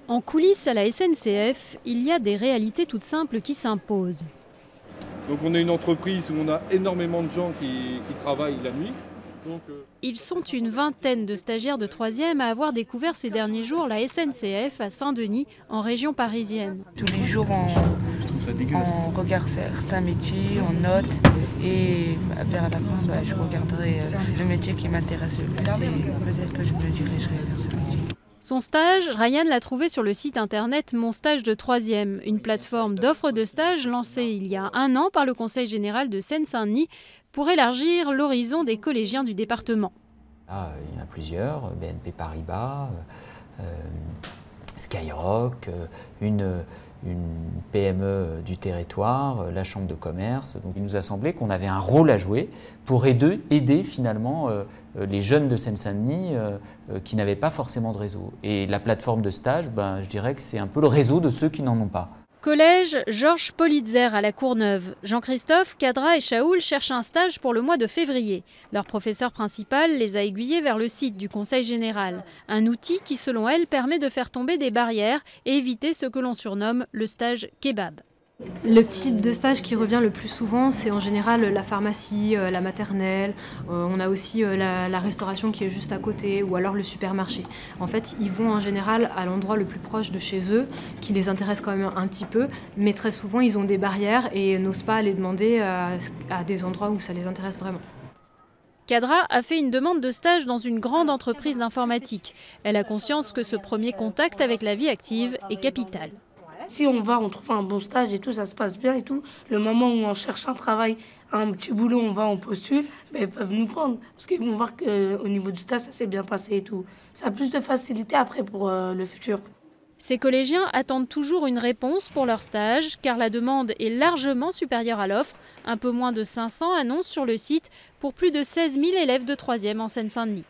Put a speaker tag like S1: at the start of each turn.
S1: En coulisses à la SNCF, il y a des réalités toutes simples qui s'imposent.
S2: Donc on est une entreprise où on a énormément de gens qui travaillent la nuit.
S1: Ils sont une vingtaine de stagiaires de 3e à avoir découvert ces derniers jours la SNCF à Saint-Denis, en région parisienne.
S3: Tous les jours, on regarde certains métiers, on note et vers la fin, je regarderai le métier qui m'intéresse le plus et peut-être que je me dirigerai vers ce métier.
S1: Son stage, Ryan l'a trouvé sur le site internet Mon Stage de 3e, une plateforme d'offres de stage lancée il y a 1 an par le Conseil général de Seine-Saint-Denis pour élargir l'horizon des collégiens du département.
S4: Il y en a plusieurs, BNP Paribas, Skyrock, une PME du territoire, la Chambre de commerce. Donc il nous a semblé qu'on avait un rôle à jouer pour aider finalement les jeunes de Seine-Saint-Denis qui n'avaient pas forcément de réseau. Et la plateforme de stage, je dirais que c'est un peu le réseau de ceux qui n'en ont pas.
S1: Collège Georges Politzer à la Courneuve. Jean-Christophe, Kadra et Shaoul cherchent un stage pour le mois de février. Leur professeur principal les a aiguillés vers le site du Conseil général. Un outil qui, selon elle, permet de faire tomber des barrières et éviter ce que l'on surnomme le stage kebab.
S5: Le type de stage qui revient le plus souvent, c'est en général la pharmacie, la maternelle, on a aussi la restauration qui est juste à côté, ou alors le supermarché. En fait, ils vont en général à l'endroit le plus proche de chez eux, qui les intéresse quand même un petit peu, mais très souvent ils ont des barrières et n'osent pas aller demander à des endroits où ça les intéresse vraiment.
S1: Kadra a fait une demande de stage dans une grande entreprise d'informatique. Elle a conscience que ce premier contact avec la vie active est capital.
S6: Si on trouve un bon stage et tout, ça se passe bien et tout. Le moment où on cherche un travail, un petit boulot, on postule, ils peuvent nous prendre. Parce qu'ils vont voir qu'au niveau du stage, ça s'est bien passé et tout. Ça a plus de facilité après pour le futur.
S1: Ces collégiens attendent toujours une réponse pour leur stage, car la demande est largement supérieure à l'offre. Un peu moins de 500 annonces sur le site pour plus de 16 000 élèves de 3e en Seine-Saint-Denis.